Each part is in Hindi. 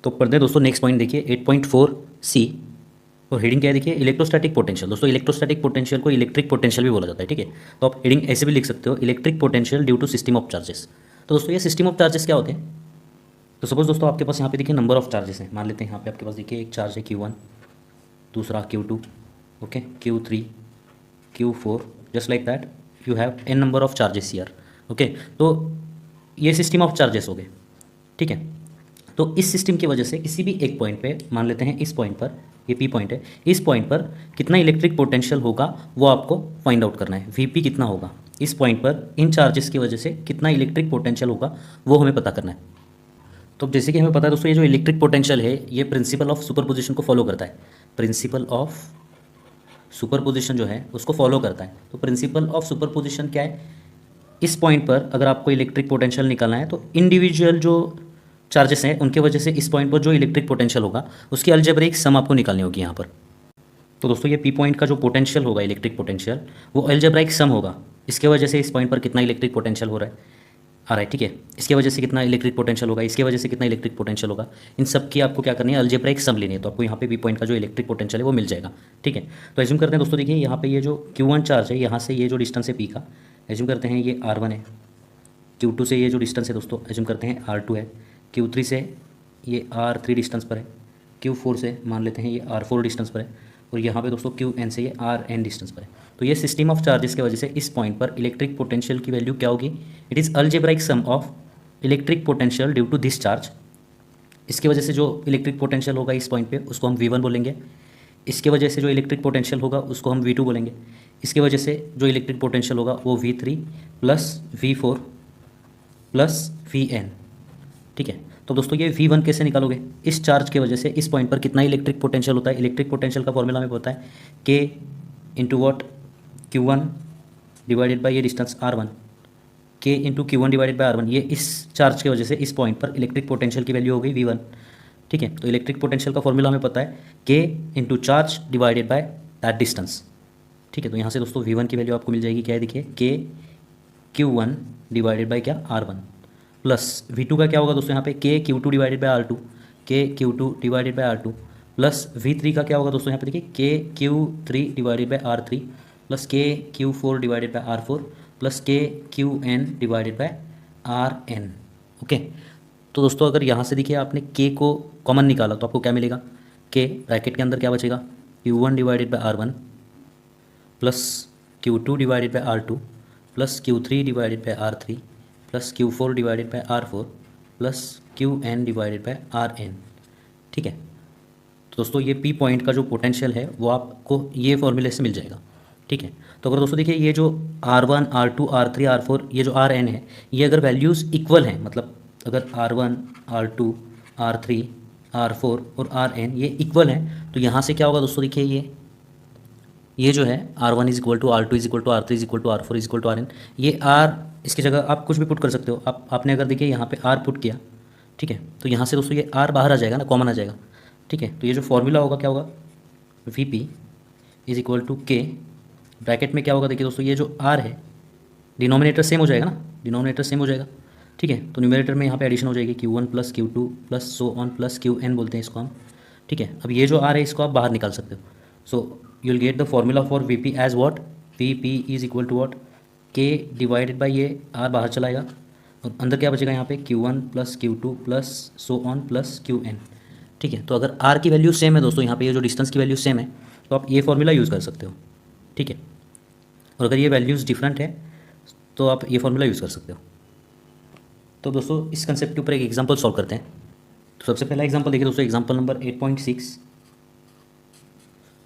तो पढ़ते हैं दोस्तों। नेक्स्ट पॉइंट देखिए 8.4C और हेडिंग क्या है देखिए, इलेक्ट्रोस्टैटिक पोटेंशियल। दोस्तों इलेक्ट्रोस्टैटिक पोटेंशियल को इलेक्ट्रिक पोटेंशियल भी बोला जाता है, ठीक है। तो आप हेडिंग ऐसे भी लिख सकते हो, electric potential due to system of charges. तो दोस्तों ये सिस्टम ऑफ चार्जेस क्या होते हैं? तो सपोज दोस्तों आपके पास यहाँ पे देखिए नंबर ऑफ चार्जेस हैं। मान लेते हैं यहाँ पे आपके पास देखिए एक चार्ज है Q1, दूसरा Q2, okay, Q3, Q4, just like that you have n number of charges here, okay. तो ये सिस्टम ऑफ चार्जेस हो गए, ठीक है। तो इस सिस्टम की वजह से किसी भी एक पॉइंट पे, मान लेते हैं इस पॉइंट पर, ये P पॉइंट है, इस पॉइंट पर कितना इलेक्ट्रिक पोटेंशियल होगा वो आपको फाइंड आउट करना है। Vp कितना होगा इस पॉइंट पर, इन चार्जेस की वजह से कितना इलेक्ट्रिक पोटेंशियल होगा वो हमें पता करना है। तो जैसे कि हमें पता है दोस्तों, ये जो इलेक्ट्रिक पोटेंशियल है ये प्रिंसिपल ऑफ सुपरपोजिशन को फॉलो करता है। प्रिंसिपल ऑफ सुपरपोजिशन जो है उसको फॉलो करता है। तो प्रिंसिपल ऑफ सुपरपोजिशन क्या है? इस पॉइंट पर अगर आपको इलेक्ट्रिक पोटेंशियल निकालना है तो इंडिविजुअल जो चार्जेस हैं उनके वजह से इस पॉइंट पर जो इलेक्ट्रिक पोटेंशियल होगा उसकी अलजेब्रिक सम आपको निकालनी होगी यहाँ पर। तो दोस्तों ये P पॉइंट का जो पोटेंशियल होगा, इलेक्ट्रिक पोटेंशियल, वो अलजेब्रिक सम होगा। इसके वजह से इस पॉइंट पर कितना इलेक्ट्रिक पोटेंशियल हो रहा है, आ रहा है, ठीक है। इसके वजह से कितना इलेक्ट्रिक पोटेंशियल होगा, इसके वजह से कितना इलेक्ट्रिक पोटेंशियल होगा, इन सब की आपको क्या करनी है, अलजेब्रिक सम लेनी है। तो आपको यहाँ पे P पॉइंट का जो इलेक्ट्रिक पोटेंशियल है वो मिल जाएगा, ठीक है। तो एज्यूम करते हैं दोस्तों, देखिए यहाँ पे ये जो Q1 चार्ज है, यहाँ से ये जो डिस्टेंस है P का, एज्यूम करते हैं ये R1 है। Q2 से ये जो डिस्टेंस है दोस्तों एज्यूम करते हैं R2 है। Q3 से ये R3 डिस्टेंस पर है। Q4 से मान लेते हैं ये R4 डिस्टेंस पर है। और यहाँ पे दोस्तों Qn से ये Rn डिस्टेंस पर है। तो ये सिस्टम ऑफ चार्जेस की वजह से इस पॉइंट पर इलेक्ट्रिक पोटेंशियल की वैल्यू क्या होगी? It is algebraic sum of electric potential due to this charge. इसकी वजह से जो इलेक्ट्रिक पोटेंशियल होगा इस पॉइंट पे उसको हम V1 बोलेंगे। इसके वजह से जो इलेक्ट्रिक पोटेंशियल होगा उसको हम V2 बोलेंगे। इसके वजह से जो इलेक्ट्रिक पोटेंशियल होगा वो V3 plus V4 plus Vn, ठीक है। तो दोस्तों ये V1 कैसे निकालोगे? इस चार्ज की वजह से इस पॉइंट पर कितना इलेक्ट्रिक पोटेंशियल होता है? इलेक्ट्रिक पोटेंशियल का फॉर्मूला हमें पता है K into what, Q1 divided by ये distance R1, K into Q1 divided by R1। ये इस चार्ज की वजह से इस पॉइंट पर इलेक्ट्रिक पोटेंशियल की वैल्यू हो गई V1, ठीक है। तो इलेक्ट्रिक पोटेंशियल का फॉर्मूला हमें पता है K into charge divided by that distance, ठीक है। तो यहाँ से दोस्तों V1 की वैल्यू आपको मिल जाएगी, क्या है देखिए, K Q1 डिवाइडेड बाई क्या, R1, प्लस V2 का क्या होगा दोस्तों यहाँ पे, K Q2 divided by R2, K Q2 divided by R2, plus V3 का क्या होगा दोस्तों यहाँ पे देखिए, K Q3 divided by R3 plus K Q4 divided by R4 plus K Qn divided by Rn, okay. तो दोस्तों अगर यहाँ से देखिए आपने K को कॉमन निकाला तो आपको क्या मिलेगा, K ब्रैकेट के अंदर क्या बचेगा, Q1 divided by R1 plus Q2 divided by R2 plus Q3 divided by R3 plus Q4 divided by R4 plus Qn divided by Rn, ठीक है। तो दोस्तों ये P पॉइंट का जो पोटेंशियल है वो आपको ये फॉर्मूले से मिल जाएगा, ठीक है। तो अगर दोस्तों देखिए ये जो R1 R2 R3 R4 ये जो Rn है, ये अगर वैल्यूज़ इक्वल हैं, मतलब अगर R1 R2 R3 R4 और Rn ये इक्वल हैं, तो यहाँ से क्या होगा दोस्तों, देखिए ये जो है R1 is equal to R2 is equal to R3 is equal to R4 is equal to Rn, ये R इसकी जगह आप कुछ भी पुट कर सकते हो। आपने अगर देखिए यहाँ पे R पुट किया, ठीक है, तो यहाँ से दोस्तों ये R बाहर आ जाएगा ना, कॉमन आ जाएगा, ठीक है। तो ये जो फॉर्मूला होगा क्या होगा, Vp is equal to K, bracket में क्या होगा देखिए दोस्तों, ये जो R है डिनोमिनेटर सेम हो जाएगा ना, डिनोमिनेटर सेम हो जाएगा, ठीक है। तो न्यूमरेटर में यहाँ पे एडिशन हो जाएगी Q1 plus Q2 plus so on plus Qn बोलते हैं इसको हम, ठीक है। अब ये जो R है इसको आप बाहर निकाल सकते हो। So you will get the formula for Vp as what, Vp is equal to what, K divided by ये R बाहर चलाएगा और अंदर क्या बचेगा यहाँ पे, Q1 plus Q2 plus so on plus Qn, ठीक है। तो अगर R की वैल्यू सेम है दोस्तों, यहाँ पे ये जो डिस्टेंस की वैल्यू सेम है, तो आप ये फॉर्मूला यूज़ कर सकते हो, ठीक है। और अगर ये वैल्यूज़ डिफरेंट है तो आप ये फॉर्मूला यूज़ कर सकते हो। तो दोस्तों इस कंसेप्ट के ऊपर एक एग्जांपल सॉल्व करते हैं। तो सबसे पहला एग्जांपल देखिए दोस्तों, एग्जांपल नंबर 8.6।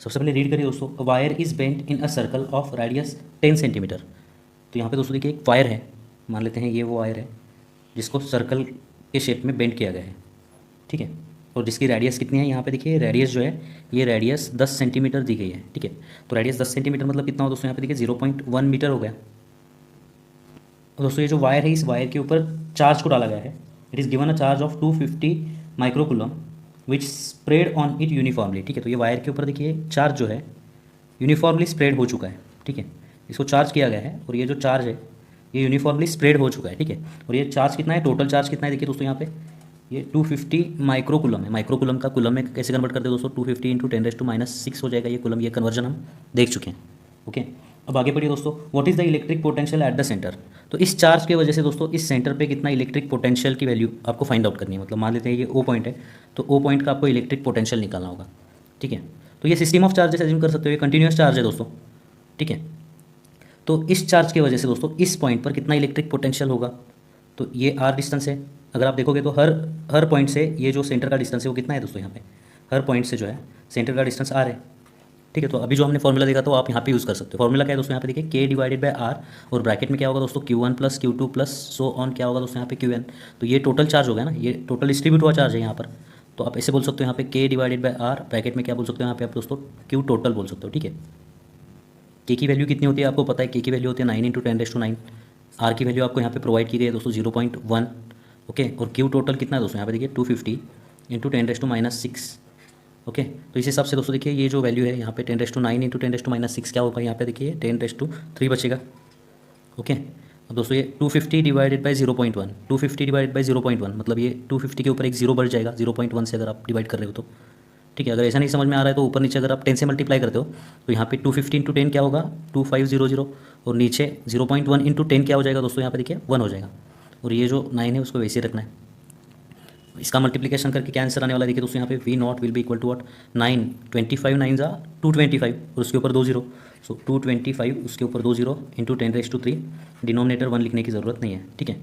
सबसे पहले रीड करिए दोस्तों, a wire is bent in a circle of radius 10 centimetre. तो यहाँ पे दोस्तों देखिए एक वायर है, मान लेते हैं ये वो वायर है जिसको सर्कल के शेप में बेंड किया गया है, ठीक है। और जिसकी रेडियस कितनी है, यहाँ पे देखिए रेडियस जो है ये रेडियस 10 सेंटीमीटर दी गई है, ठीक है। तो रेडियस 10 सेंटीमीटर मतलब कितना हो दोस्तों, यहाँ पे देखिए 0.1 मीटर हो गया। और दोस्तों ये जो वायर है, इस वायर के ऊपर चार्ज को डाला गया है। It is given a charge of 250 microcoulomb which spread on it uniformly, ठीक है। तो ये वायर के ऊपर देखिए चार्ज जो है यूनिफॉर्मली स्प्रेड हो चुका है, ठीक है। इसको चार्ज किया गया है और ये जो चार्ज है ये यूनिफॉर्मली स्प्रेड हो चुका है, ठीक है। और ये चार्ज कितना है, टोटल चार्ज कितना है देखिए दोस्तों यहाँ पे ये 250 माइक्रोकुलम है। माइक्रोकुलम का कुलम में कैसे कन्वर्ट करते हैं दोस्तों, 250 इंटू 10⁻⁻⁶ हो जाएगा ये कुलम। ये कन्वर्जन हम देख चुके हैं। ओके, अब आगे पढ़िए दोस्तों, what is the electric potential at the centre. तो इस चार्ज की वजह से दोस्तों इस सेंटर पे कितना इलेक्ट्रिक पोटेंशियल की वैल्यू आपको फाइंड आउट करनी है। मतलब मान लेते हैं ये ओ पॉइंट है, तो ओ पॉइंट का आपको इलेक्ट्रिक पोटेंशियल निकालना होगा। ठीक है, तो ये सिस्टम ऑफ चार्जेस एज्यूम कर सकते हो, ये कंटिन्यूस चार्ज है दोस्तों। ठीक है, तो इस चार्ज की वजह से दोस्तों इस पॉइंट पर कितना इलेक्ट्रिक पोटेंशियल होगा, तो ये आर डिस्टेंस है। अगर आप देखोगे तो हर पॉइंट से ये जो सेंटर का डिस्टेंस है वो कितना है दोस्तों, यहाँ पे हर पॉइंट से जो है सेंटर का डिस्टेंस आर है। ठीक है, तो अभी जो हमने फॉर्मूला देखा तो आप यहाँ पे यूज़ कर सकते हो। फॉर्मूला क्या है दोस्तों, यहाँ पे देखिए k डिवाइडेड बाय आर, और ब्रैकेट में क्या होगा दोस्तों Q1 plus Q2 plus so on क्या होगा दोस्तों यहाँ पे Qn। तो ये टोटल चार्ज हो गया ना, ये टोटल डिस्ट्रीब्यूट हुआ चार्ज है यहाँ पर। तो आप ऐसे बोल सकते हो यहाँ पे k divided by R, bracket में क्या बोल सकते हो यहाँ पे आप दोस्तों Q टोटल बोल सकते हो। ठीक है, k की वैल्यू कितनी होती है आपको पता है, k की वैल्यू होती है 9 इंटू 10⁻⁹। आर की वैल्यू आपको यहाँ पे प्रोवाइड की गई है दोस्तों 0.1। ओके, और Q टोटल कितना है दोस्तों यहाँ पे देखिए 250 इंटू 10⁻⁶। ओके, तो इस हिसाब से दोस्तों देखिए ये जो वैल्यू है यहाँ पे 10⁻9 इंटू 10⁻⁶ क्या होगा यहाँ पे देखिए 10⁻3 बचेगा। ओके, अब दोस्तों ये 250 डिवाइडेड बाई 0.1, 250 डिवाइडेड बाई 0.1 मतलब ये 250 के ऊपर एक जीरो बढ़ जाएगा 0.1 से अगर आप डिवाइड कर रहे हो तो। ठीक है, अगर ऐसा नहीं समझ में आ रहा है तो ऊपर नीचे अगर आप 10 से मल्टीप्लाई करते हो तो यहाँ पे 250 इंटू 10 क्या होगा 2500, और नीचे 0.1 इंटू 10 क्या हो जाएगा दोस्तों यहाँ पे देखिए 1 हो जाएगा, और ये जो 9 है उसको वैसे ही रखना है। इसका मल्टीप्लिकेशन करके क्या आंसर आने वाला है देखिए दोस्तों यहाँ पे V0 will be equal to what 9, 25 9 जा 225 और उसके ऊपर 2 जीरो, सो 225 उसके ऊपर 2 जीरो इंटू 10⁻3, डिनोमिनेटर 1 लिखने की ज़रूरत नहीं है। ठीक है,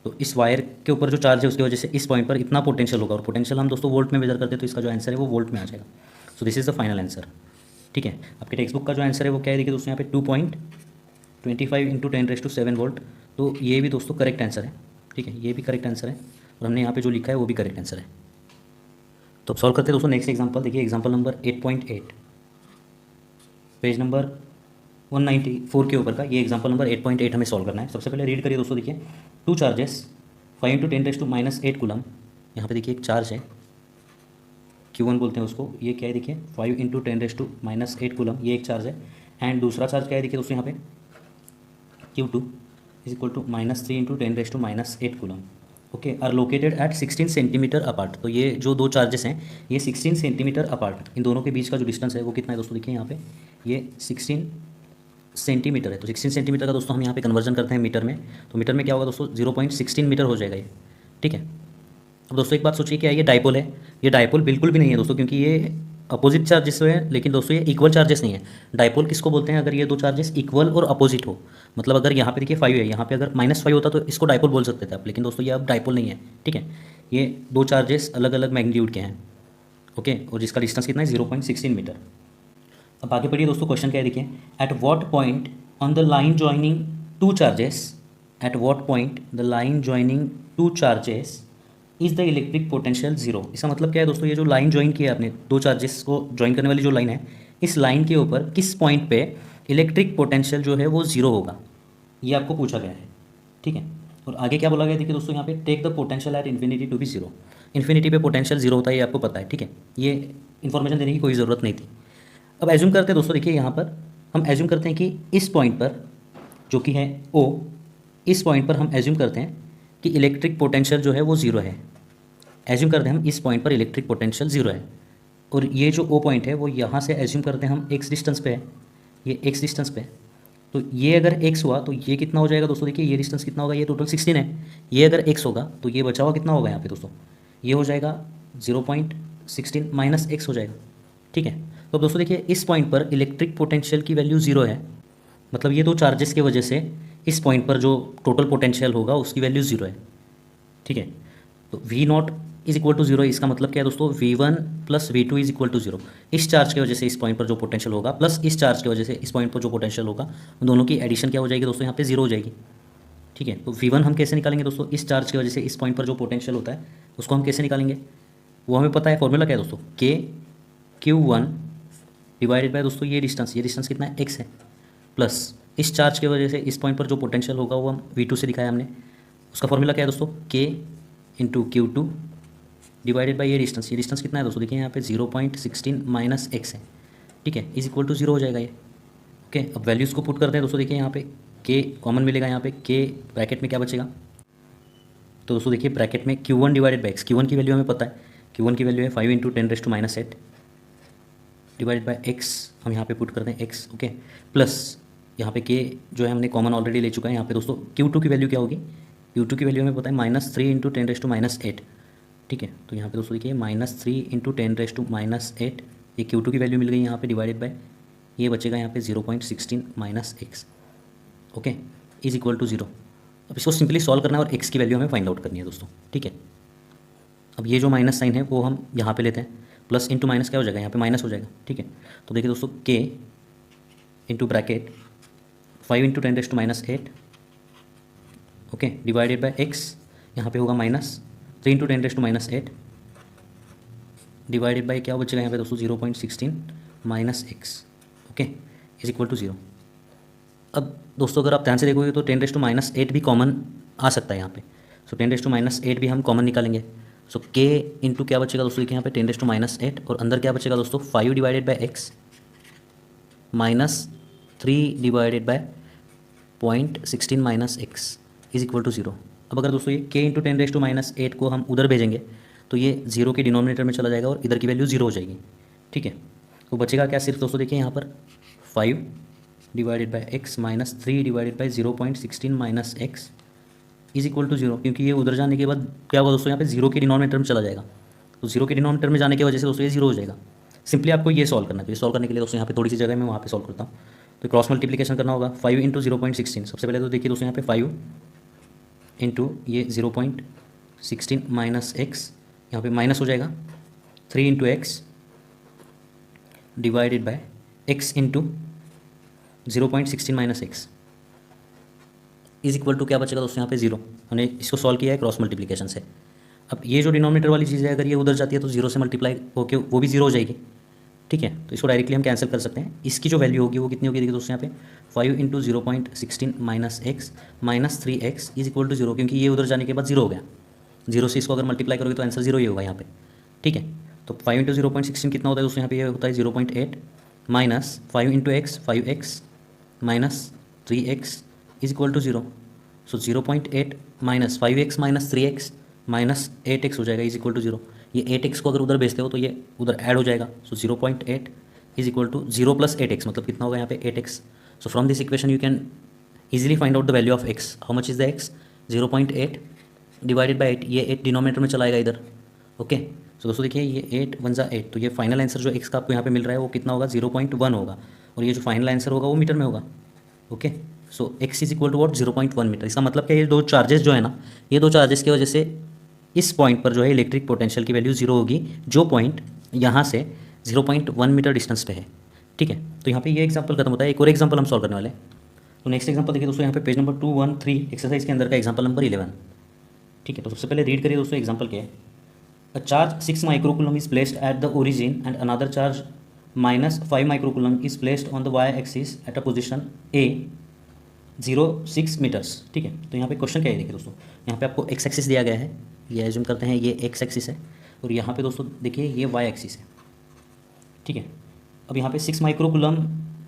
तो इस वायर के ऊपर जो चार्ज है उसकी वजह से इस पॉइंट पर इतना पोटेंशियल होगा, और पोटेंशियल हम दोस्तों वोल्ट में मेजर करते हैं, तो इसका जो आंसर है वो वोल्ट में आ जाएगा। So this is the final answer. ठीक है, आपके टेक्स्ट बुक का जो आंसर है वो क्या है देखिए दोस्तों यहाँ पे 2.25 इंटू 10⁻7 वोल्ट। तो ये भी दोस्तों करेक्ट आंसर है। ठीक है, ये भी करेक्ट आंसर है, और हमने यहाँ पे जो लिखा है वो भी करेक्ट आंसर है। तो अब सॉल्व करते हैं दोस्तों नेक्स्ट एग्जांपल। देखिए एग्जांपल नंबर 8.8, पेज नंबर 194 के ऊपर का ये एग्जांपल नंबर 8.8 हमें सॉल्व करना है। सबसे पहले रीड करिए दोस्तों, देखिए टू चार्जेस 5 इंटू 10⁻⁻8 कूलम। यहाँ पे देखिए एक चार्ज है Q1 बोलते हैं उसको, ये क्या है देखिए 5 इंटू 10⁻⁸ कूलम, ये एक चार्ज है। एंड दूसरा चार्ज क्या है देखिए दोस्तों यहाँ पे Q2 is equal to -3 into 10⁻⁸ coulomb. Okay, are located at 16 centimetre apart. तो ये जो दो चार्जेस हैं ये 16 सेंटीमीटर अपार्ट, इन दोनों के बीच का जो डिस्टेंस है वो कितना है दोस्तों देखिए यहाँ पे ये 16 सेंटीमीटर है। तो 16 सेंटीमीटर का दोस्तों हम यहाँ पे कन्वर्जन करते हैं मीटर में, तो मीटर में क्या होगा दोस्तों 0.16 मीटर हो जाएगा ये। ठीक है, अब दोस्तों एक बात सोचिए, क्या ये डायपोल है? ये डायपोल बिल्कुल भी नहीं है दोस्तों, क्योंकि ये अपोजिट चार्जेस है, लेकिन दोस्तों ये इक्वल चार्जेस नहीं है। डायपोल किसको बोलते हैं? अगर ये दो चार्जेस इक्वल और अपोजिट हो, मतलब अगर यहाँ पे देखिए 5 है, यहाँ पे अगर -5 होता तो इसको डायपोल बोल सकते थे आप, लेकिन दोस्तों ये अब डायपोल नहीं है। ठीक है, ये दो चार्जेस अलग अलग मैग्नीट्यूड के हैं। ओके, और जिसका डिस्टेंस कितना है 0.16 मीटर। अब आगे बढ़िए दोस्तों, क्वेश्चन क्या है देखिए, at what point on the line joining two charges, at what point the line joining two charges is the electric potential zero. इसका मतलब क्या है दोस्तों, ये जो लाइन ज्वाइन की है आपने, दो चार्जेस को ज्वाइन करने वाली जो लाइन है, इस लाइन के ऊपर किस पॉइंट पे इलेक्ट्रिक पोटेंशियल जो है वो जीरो होगा, ये आपको पूछा गया है। ठीक है, और आगे क्या बोला गया देखिए दोस्तों यहाँ पे, take the potential at infinity to be zero. Infinity पे पोटेंशियल जीरो होता है, ये आपको पता है। ठीक है, ये इन्फॉर्मेशन देने की कोई ज़रूरत नहीं थी। अब एज्यूम करते हैं दोस्तों, देखिए यहाँ पर हम एज्यूम करते हैं कि इस पॉइंट पर जो कि है O, इस पॉइंट पर हम एज्यूम करते हैं कि इलेक्ट्रिक पोटेंशियल जो है वो जीरो है। एज्यूम करते हैं हम इस पॉइंट पर इलेक्ट्रिक पोटेंशियल जीरो है, और ये जो O पॉइंट है वो यहाँ से एज्यूम करते हैं हम x डिस्टेंस पे है, ये x डिस्टेंस पे। तो ये अगर x हुआ तो ये कितना हो जाएगा दोस्तों, देखिए ये डिस्टेंस कितना होगा, ये टोटल 16 है। ये अगर x होगा तो ये बचा हुआ कितना होगा यहाँ पे दोस्तों, ये हो जाएगा 0.16 माइनस x हो जाएगा। ठीक है, तो दोस्तों देखिए इस पॉइंट पर इलेक्ट्रिक पोटेंशियल की वैल्यू जीरो है, मतलब ये दो चार्जेस की वजह से इस पॉइंट पर जो टोटल पोटेंशियल होगा उसकी वैल्यू जीरो है। ठीक है, तो V0 is equal to zero, इसका मतलब क्या है दोस्तों, V1 plus V2 is equal to zero. इस चार्ज की वजह से इस पॉइंट पर जो पोटेंशियल होगा प्लस इस चार्ज की वजह से इस पॉइंट पर जो पोटेंशियल होगा, उन दोनों की एडिशन क्या हो जाएगी दोस्तों, यहाँ पे जीरो हो जाएगी। ठीक है, तो V1 हम कैसे निकालेंगे दोस्तों, इस चार्ज की वजह से इस पॉइंट पर जो पोटेंशियल होता है उसको हम कैसे निकालेंगे, वो हमें पता है। फॉर्मूला क्या है दोस्तों, KQ1 डिवाइडेड बाय दोस्तों ये डिस्टेंस कितना है x है, प्लस इस चार्ज की वजह से इस पॉइंट पर जो पोटेंशियल होगा वो हम V2 से दिखाया हमने, उसका फॉर्मूला क्या है दोस्तों, K into Q2 divided by ये डिस्टेंस कितना है दोस्तों, देखिए यहाँ पे 0.16 माइनस x है। ठीक है, इज इक्वल टू जीरो हो जाएगा ये। ओके, अब वैल्यूज़ को पुट करते हैं दोस्तों, देखिए यहाँ पे K कॉमन मिलेगा, यहाँ पे K ब्रैकेट में क्या बचेगा तो दोस्तों देखिए ब्रैकेट में Q1 divided by x, Q1 की वैल्यू हमें पता है, Q1 की वैल्यू है 5 इंटू 10⁻⁸ डिवाइडेड बाई एक्स, हम यहाँ पे पुट करते हैं एक्स, ओके, प्लस यहाँ पे के जो है हमने कॉमन ऑलरेडी ले चुका है। यहाँ पे दोस्तों Q2 की वैल्यू क्या होगी, Q2 की वैल्यू हमें पता है -3 इंटू 10⁻⁸, ठीक है। तो यहाँ पे दोस्तों देखिए -3 इंटू 10⁻⁸, ये Q2 की वैल्यू मिल गई यहाँ पे, डिवाइडेड बाय ये बचेगा यहाँ पे 0.16 - x, okay, is equal to 0। अब इसको सिंपली सॉल्व करना है और x की वैल्यू हमें फाइंड आउट करनी है दोस्तों, ठीक है। अब ये जो माइनस साइन है वो हम यहाँ पे लेते हैं, प्लस इंटू माइनस क्या हो जाएगा, यहाँ पे माइनस हो जाएगा, ठीक है। तो देखिए दोस्तों k into bracket 5 into 10⁻⁸, okay, divided by x, यहाँ पे होगा -3 इंटू 10⁻⁸, डिवाइडेड बाय क्या बचेगा यहाँ पे दोस्तों 0.16 - x, okay, is equal to 0। अब दोस्तों अगर आप ध्यान से देखोगे तो 10⁻⁸ भी कॉमन आ सकता है यहाँ पे, सो 10⁻⁸ भी हम कॉमन निकालेंगे। सो k इंटू क्या बचेगा दोस्तों, देखिए यहाँ पे 10⁻⁸, और अंदर क्या बचेगा दोस्तों 5 divided by x -3 divided by 0.16 - x is equal to 0। अब अगर दोस्तों ये k इंटू 10⁻⁸ को हम उधर भेजेंगे तो ये 0 के डिनोमिनेटर में चला जाएगा और इधर की वैल्यू 0 हो जाएगी, ठीक है। तो बचेगा क्या, सिर्फ दोस्तों देखिए यहाँ पर 5 divided by x -3 divided by 0.16 - x is equal to 0, क्योंकि ये उधर जाने के बाद क्या होगा दोस्तों, यहाँ पे 0 के डिनोमिनेटर में चला जाएगा, तो 0 के डिनोमिनेटर में जाने की वजह से दोस्तों ये 0 हो जाएगा। सिंपली आपको ये सॉल्व करना है, तो ये सॉल्व करने के लिए दोस्तों यहाँ पे थोड़ी सी जगह मैं वहाँ पे सॉल्व करता हूँ। तो क्रॉस मल्टीप्लिकेशन करना होगा, 5 इंटू 0.16, सबसे पहले तो देखिए दोस्तों यहाँ पे 5 इंटू ये 0.16 - x, यहाँ पे माइनस हो जाएगा 3 into x divided by x into 0.16 - x is equal to क्या बचेगा दोस्तों यहाँ पे 0। हमने इसको सॉल्व किया है क्रॉस मल्टीप्लिकेशन से। अब ये जो डिनोमिनेटर वाली चीज़ है अगर ये उधर जाती है तो 0 से मल्टीप्लाई होकर वो भी 0 हो जाएगी, ठीक है। तो इसको डायरेक्टली हम कैंसिल कर सकते हैं। इसकी जो वैल्यू होगी वो कितनी होगी, देखिए दोस्तों यहाँ पे 5 into 0.16 - x -3x is equal to 0, क्योंकि ये उधर जाने के बाद 0 हो गया। 0 से इसको अगर मल्टीप्लाई करोगे तो आंसर 0 ही होगा यहाँ पे, ठीक है। तो 5 इंटू 0.16 कितना होता है दोस्तों, यहाँ पे ये होता है 0.8 minus 5 into x 5x -3x is equal to 0। So 0.8 minus 5x -3x -8x हो जाएगा इज इक्वल टू 0। ये 8x को अगर उधर भेजते हो तो ये उधर ऐड हो जाएगा। So 0.8 is equal to 0 plus 8x, मतलब कितना होगा यहाँ पे 8x। So from this equation you can easily find out the value of x। How much is the x, 0.8 divided by 8, ये 8 डिनोमिनेटर में चलाएगा इधर, ओके। सो दोस्तों देखिए ये 8 1 ज़ा 8, तो ये फाइनल आंसर जो x का आपको यहाँ पे मिल रहा है वो कितना होगा 0.1 होगा, और ये जो फाइनल आंसर होगा वो मीटर में होगा, okay. So x is equal to what 0.1 metre. इसका मतलब क्या, ये दो चार्जेस जो है ना, ये दो चार्जेस की वजह से इस पॉइंट पर जो है इलेक्ट्रिक पोटेंशियल की वैल्यू 0 होगी, जो पॉइंट यहाँ से 0.1 मीटर डिस्टेंस पे है, ठीक है। तो यहाँ पे ये एग्जांपल खत्म होता है। एक और एग्जांपल हम सॉल्व करने वाले हैं। तो नेक्स्ट एग्जांपल देखिए दोस्तों, यहाँ पे पेज नंबर 213 एक्सरसाइज के अंदर का एग्जांपल नंबर 11, ठीक है। तो सबसे पहले रीड करिए दोस्तों एग्जांपल क्या है। A charge 6 microcoulomb is placed at the origin and another charge -5 microcoulomb is placed on the y axis at a position A 0.6 metres, ठीक है। तो यहाँ पे क्वेश्चन क्या है, देखिए दोस्तों यहाँ पे आपको एक्स एक्सिस दिया गया है, ये एज्यूम करते हैं ये एक्स एक्सिस है, और यहाँ पे दोस्तों देखिए ये वाई एक्सिस है, ठीक है। अब यहाँ पे 6 माइक्रोकूलम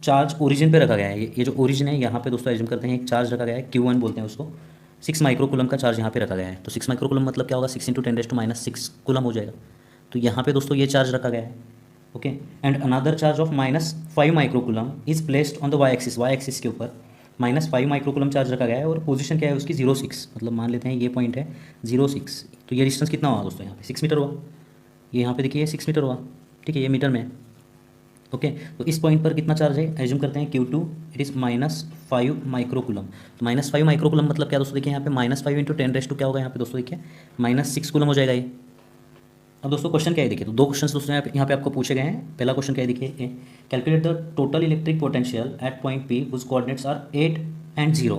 चार्ज ओरिजिन पे रखा गया है, ये जो ओरिजिन है यहाँ पे दोस्तों एज्यूम करते हैं एक चार्ज रखा गया है, Q1 बोलते हैं उसको। 6 माइक्रोकूलम का चार्ज यहाँ पे रखा गया है, तो 6 माइक्रोकूलम मतलब क्या होगा, 6 इंटू 10⁻⁶ कूलम हो जाएगा। तो यहाँ पे दोस्तों ये चार्ज रखा गया है, okay. And another charge of -5 microcoulomb is placed on the y axis के ऊपर -5 माइक्रोकूलम चार्ज रखा गया है, और पोजीशन क्या है उसकी 0.6, मतलब मान लेते हैं ये पॉइंट है 0.6। तो ये डिस्टेंस कितना हुआ दोस्तों, यहाँ पे 6 मीटर हुआ, ये यहाँ पे देखिए ये 6 मीटर हुआ, ठीक है, ये मीटर में है, ओके। तो इस पॉइंट पर कितना चार्ज है, एज्यूम करते हैं Q2, इट इज़ -5 माइक्रोकूलम। तो -5 माइक्रोकूलम मतलब क्या दोस्तों, देखिए यहाँ पे -5 इंटू 10⁻² क्या होगा यहाँ पे दोस्तों, देखिए -6 कूलम हो जाएगा ये। अब दोस्तों क्वेश्चन क्या है, देखिए तो दो क्वेश्चन दोस्तों यहाँ पे आपको पूछे गए हैं। पहला क्वेश्चन क्या है, देखिए calculate the total electric potential at point P whose coordinates are 8 and 0।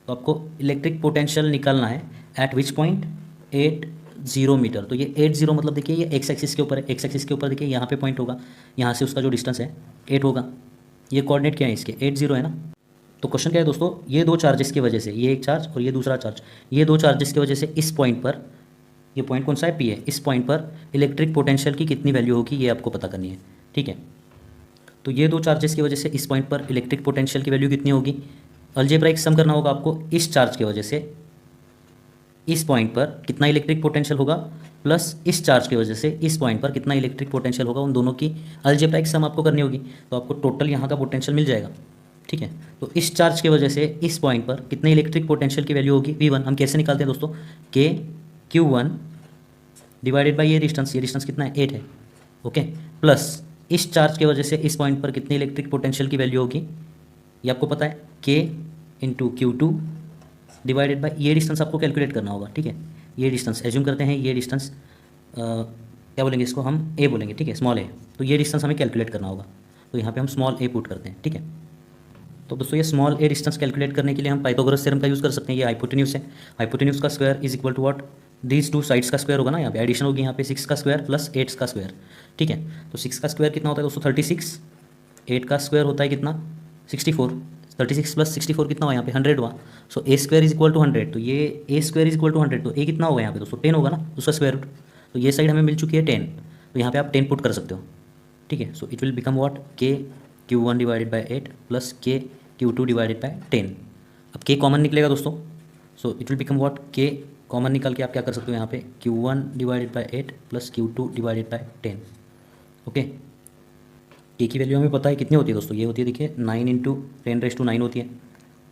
तो आपको इलेक्ट्रिक पोटेंशियल निकालना है एट विच पॉइंट 8 0 मीटर। तो ये 8 0 मतलब देखिए ये एक्स एक्सिस के ऊपर है, एक्स एक्सिस के ऊपर देखिए यहाँ पे पॉइंट होगा, यहाँ से उसका जो डिस्टेंस है 8 होगा। ये कोऑर्डिनेट क्या है इसके 8 0 है ना। तो क्वेश्चन क्या है दोस्तों, ये दो चार्जेस की वजह से, ये एक चार्ज और ये दूसरा चार्ज, ये दो चार्जेस की वजह से इस पॉइंट पर, ये पॉइंट कौन सा है P है, इस पॉइंट पर इलेक्ट्रिक पोटेंशियल की कितनी वैल्यू होगी ये आपको पता करनी है, ठीक है। तो ये दो चार्जेस की वजह से इस पॉइंट पर इलेक्ट्रिक पोटेंशियल की वैल्यू कितनी होगी, अलजेब्राइक सम करना होगा आपको। इस चार्ज की वजह से इस पॉइंट पर कितना इलेक्ट्रिक पोटेंशियल होगा प्लस इस चार्ज की वजह से इस पॉइंट पर कितना इलेक्ट्रिक पोटेंशियल होगा, उन दोनों की अलजेब्राइक सम आपको करनी होगी। तो आपको टोटल यहाँ का पोटेंशियल मिल जाएगा। ठीक है, तो इस चार्ज की वजह से इस पॉइंट पर कितने इलेक्ट्रिक पोटेंशियल की वैल्यू होगी V1। हम कैसे निकालते हैं दोस्तों, के Q1 डिवाइडेड बाई ये डिस्टेंस कितना है 8 है। ओके, प्लस इस चार्ज की वजह से इस पॉइंट पर कितनी इलेक्ट्रिक पोटेंशियल की वैल्यू होगी, ये आपको पता है, K into Q2 divided by ये डिस्टेंस आपको कैलकुलेट करना होगा। ठीक है, ये डिस्टेंस एज्यूम करते हैं, ये डिस्टेंस क्या बोलेंगे इसको, हम ए बोलेंगे। ठीक है, स्मॉल ए। तो ये डिस्टेंस हमें कैलकुलेट करना होगा, तो यहाँ पे हम स्मॉल ए पुट करते हैं। ठीक है, तो दोस्तों ये स्मॉल ए डिस्टेंस कैलकुलेट करने के लिए हम पाइथागोरस थ्योरम का यूज़ कर सकते हैं। ये हाइपोटेन्यूज है, हाइपोटेन्यूज का square is equal to what, these two sides का स्क्वायर होगा ना, यहाँ पे एडिशन होगी, यहाँ पे 6 का स्क्वायर प्लस 8 का स्क्वायर। ठीक है, तो 6 का स्क्वायर कितना होता है दोस्तों 36, 8 का स्क्वायर होता है कितना 64, 36 प्लस 64 कितना हुआ यहाँ पे 100 हुआ। सो ए स्क्वायर इज इक्वल टू 100, तो ये ए स्क्वायर इज इक्वल टू 100, तो ए कितना होगा यहाँ पे दोस्तों 10 होगा ना, उसका स्क्वायर रूट। तो ये साइड हमें मिल चुकी है 10, तो यहाँ पे आप 10 पुट कर सकते हो। ठीक है, so it will become what, के Q1 डिवाइडेड बाई 8 प्लस के Q2 डिवाइडेड बाई 10। अब के कॉमन निकलेगा दोस्तों, so it will become what, के कॉमन निकल के आप क्या कर सकते हो यहाँ पे Q1 divided by 8 plus Q2 divided by 10। Okay, के की वैल्यू हमें पता है कितनी होती है दोस्तों, ये होती है देखिए 9 इंटू 10⁻⁹ होती है।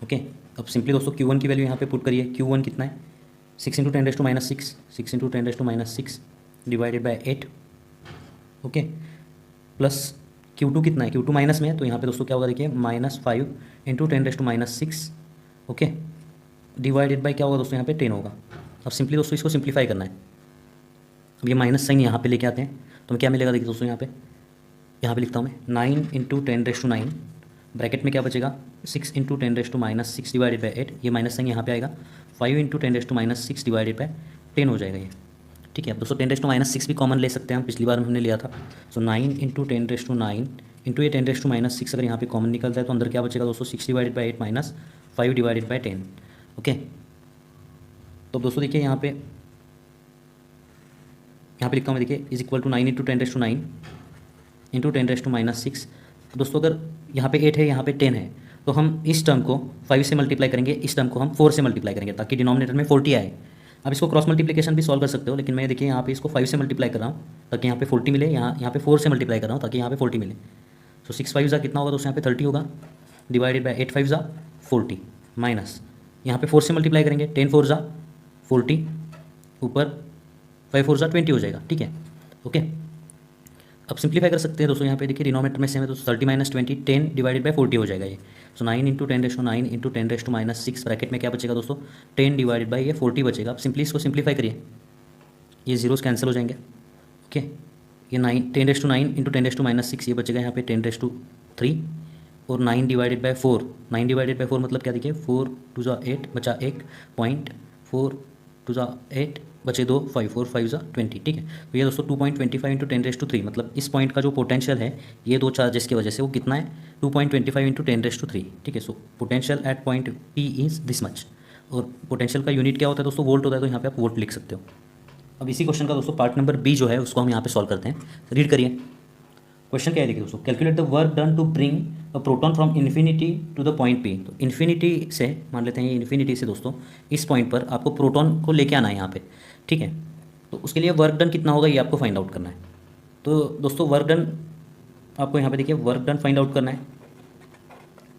ओके, अब सिंपली दोस्तों Q1 की वैल्यू यहाँ पे पुट करिए, Q1 कितना है 6 into 10⁻⁶, 6 into 10⁻⁶ divided by 8। Okay, plus Q2 कितना है, Q2 माइनस में है, तो यहाँ पे दोस्तों क्या होगा देखिए -5 इंटू 10⁻⁶। ओके, डिवाइडेड बाई क्या होगा दोस्तों यहाँ पे 10 होगा। अब सिंपली दोस्तों इसको सिंप्लीफाई करना है। अब ये माइनस साइन यहाँ पे लेके आते हैं, तो हमें क्या मिलेगा देखिए दोस्तों, यहाँ पे लिखता हूँ मैं 9 इंटू 10⁻⁹, ब्रैकेट में क्या बचेगा 6 इंटू 10⁻⁶ डिवाइडेड बाई 8, ये माइनस साइन यहाँ पे आएगा, 5 इंटू 10⁻⁶ डिवाइडेड बाई 10 हो जाएगा ये। ठीक है, अब दोस्तों 10⁻⁶ भी कॉमन ले सकते हैं हम, पिछली बार हमने लिया था। सो 9 इंटू 10⁻⁹ इंटू ये 10⁻⁶ अगर यहाँ पे कॉमन निकलता है तो अंदर क्या बचेगा दोस्तों 6 divided by 8 minus 5 divided by 10। Okay, तो दोस्तों देखिए यहाँ पे लिखता हूँ मैं, देखिए is equal to 9 into 10⁻⁹ into 10⁻⁶। दोस्तों अगर यहाँ पे 8 है, यहाँ पे 10 है, तो हम इस टर्म को 5 से मल्टीप्लाई करेंगे, इस टर्म को हम 4 से मल्टीप्लाई करेंगे ताकि डिनोमिनेटर में 40 आए। अब इसको क्रॉस मल्टीप्लिकेशन भी सॉल्व कर सकते हो, लेकिन मैं देखिए यहाँ पे इसको 5 से मल्टीप्लाई कर रहा हूँ ताकि यहाँ पे 40 मिले, यहाँ पे 4 से मल्टीप्लाई कर रहा हूँ ताकि यहाँ पे 40 मिले। सो 6 5 जा कितना होगा दोस्तों, यहाँ पे 30 होगा, डिवाइडेड बाई 8 5 जा 40, माइनस यहाँ पे 4 से मल्टीप्लाई करेंगे, 10 4 जा 40, ऊपर 5 4 जा 20 हो जाएगा। ठीक है, ओके, अब सिंप्लीफाई कर सकते हैं दोस्तों, यहाँ पे देखिए डिनोमिनेटर में सेम है, तो 30 माइनस 20 10 डिवाइडेड बाई 40 हो जाएगा ये। सो 9 इंटू 10⁻⁹ इंटू 10⁻⁶, ब्रैकेट में क्या बचेगा दोस्तों 10 डिवाइडेड बाई ये 40 बचेगा। अब सिंपली इसको सिंप्लीफाई करिए, ये जीरोस कैंसिल हो जाएंगे। ओके, ये 10⁻⁹ इंटू 10⁻⁶, ये बचेगा यहाँ पे 10⁻³ और 9 डिवाइडेड बाई 4, 9 डिवाइडेड बाई 4 मतलब क्या देखिए 4 2 जा 8 बचा 1 पॉइंट, 4 2 जा 8 बचे 2 5 4 5 जा 20। ठीक है, तो ये दोस्तों 2.25 इंटू 10⁻³ मतलब इस पॉइंट का जो पोटेंशियल है ये दो चार्जेस की वजह से वो कितना है 2.25 इंटू 10⁻³। ठीक है, so potential at point P is this much, और पोटेंशियल का यूनिट क्या होता है दोस्तों वोल्ट होता है, तो यहाँ पे आप वोल्ट लिख सकते हो। अब इसी क्वेश्चन का दोस्तों पार्ट नंबर B जो है उसको हम यहाँ पे सॉल्व करते हैं। रीड करिए, क्वेश्चन क्या है देखिए दोस्तों, calculate the work done to bring a proton from infinity to the point P। तो इन्फिनिटी से मान लेते हैं, ये इन्फिनिटी से दोस्तों इस पॉइंट पर आपको प्रोटॉन को लेके आना है यहाँ पे। ठीक है, तो उसके लिए वर्क डन कितना होगा ये आपको फाइंड आउट करना है। तो दोस्तों वर्क डन आपको यहाँ पे देखिए वर्क डन फाइंड आउट करना है।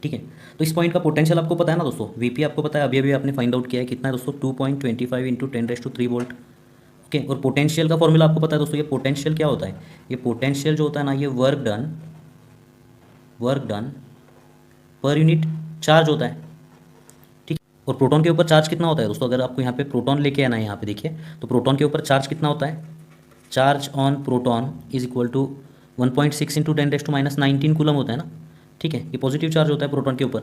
ठीक है, तो इस पॉइंट का पोटेंशियल आपको पता है ना दोस्तों, VP आपको पता है, अभी अभी आपने फाइंड आउट किया है, कितना है दोस्तों 2.25 इंटू 10⁻³ वोल्ट। ओके, और पोटेंशियल का फॉर्मूला आपको पता है दोस्तों, ये पोटेंशियल क्या होता है, ये पोटेंशियल जो होता है ना ये work done per unit charge होता है। ठीक, और प्रोटॉन के ऊपर चार्ज कितना होता है दोस्तों, अगर आपको यहाँ पे प्रोटॉन लेके आना है यहाँ पे देखिए, तो प्रोटॉन के ऊपर चार्ज कितना होता है, charge on proton is equal to 1.6 into 10⁻⁹ coulomb होता है ना। ठीक है, ये पॉजिटिव चार्ज होता है प्रोटॉन के ऊपर।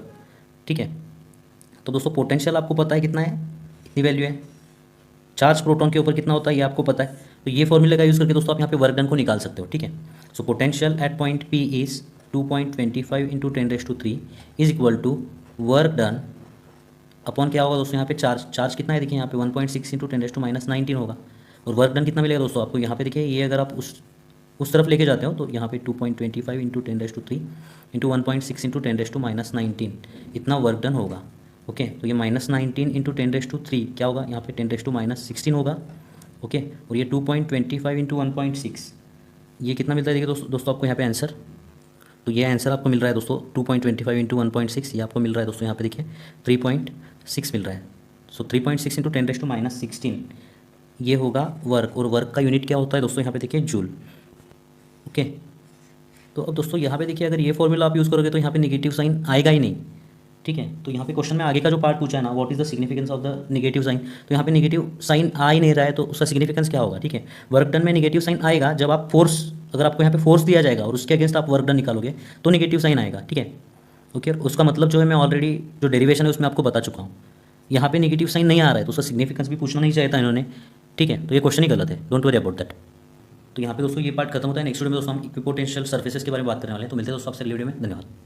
ठीक है, तो दोस्तों पोटेंशियल आपको पता है कितना है, इतनी वैल्यू है, चार्ज प्रोटॉन के ऊपर कितना होता है ये आपको पता है, तो ये फॉर्मूले का यूज़ करके दोस्तों आप यहाँ पे वर्क डन को निकाल सकते हो। ठीक है, so potential at point P is 2.25 into 10⁻³ is equal to work done upon क्या होगा दोस्तों यहाँ पे चार्ज कितना है देखिए यहाँ पे 1.6 इंटू 10⁻⁹ होगा, और वर्क डन कितना मिलेगा दोस्तों आपको यहाँ पे देखिए, ये अगर आप उस तरफ लेके जाते हो तो यहाँ पे 2.25 इंटू 10⁻³ इंटू 1.6 इंटू 10⁻⁹ इतना वर्क डन होगा। ओके, तो ये -19 इंटू 10⁻³ क्या होगा यहाँ पे 10⁻⁻16 होगा। ओके, और ये 2.25 इंटू 1.6 ये कितना मिलता है देखिए दोस्तों आपको यहाँ पे आंसर। तो ये आंसर आपको मिल रहा है दोस्तों 2.25 इंटू 1.6, ये आपको मिल रहा है दोस्तों यहाँ पे देखिए 3.6 मिल रहा है। सो 3.6 इंटू 10⁻16 ये होगा वर्क, और वर्क का यूनिट क्या होता है दोस्तों यहाँ पे देखिए जूल। ओके, तो अब दोस्तों यहाँ पे देखिए अगर ये फॉर्मूला आप यूज़ करोगे तो यहाँ पे नेगेटिव साइन आएगा ही नहीं। ठीक है, तो यहाँ पे क्वेश्चन में आगे का जो पार्ट पूछा है ना, what is the significance of the negative sign, तो यहाँ पे नेगेटिव साइन आ ही नहीं रहा है, तो उसका सिग्निफिकेंस क्या होगा। ठीक है, वर्क डन में नेगेटिव साइन आएगा जब आप फोर्स, अगर आपको यहाँ पे फोर्स दिया जाएगा और उसके अगेंस्ट आप वर्क डन निकालोगे तो नेगेटिव साइन आएगा। ठीक है, ओके, उसका मतलब जो है मैं ऑलरेडी जो डेरिवेशन है उसमें आपको बता चुका हूँ। यहाँ पे नेगेटिव साइन नहीं आ रहा है तो उसका सिग्निफिकेंस भी पूछना नहीं चाहिए था इन्होंने। ठीक है, तो ये क्वेश्चन ही गलत है, डोंट वरी अबाउट दैट। तो यहाँ पे दोस्तों ये पार्ट खत्म होता है। नेक्स्ट वीडियो में दोस्तों हम इक्विपोटेंशियल सर्फेसेस के बारे में बात करने वाले हैं। तो मिलते हैं दोस्तों आपसे अगली वीडियो में, धन्यवाद।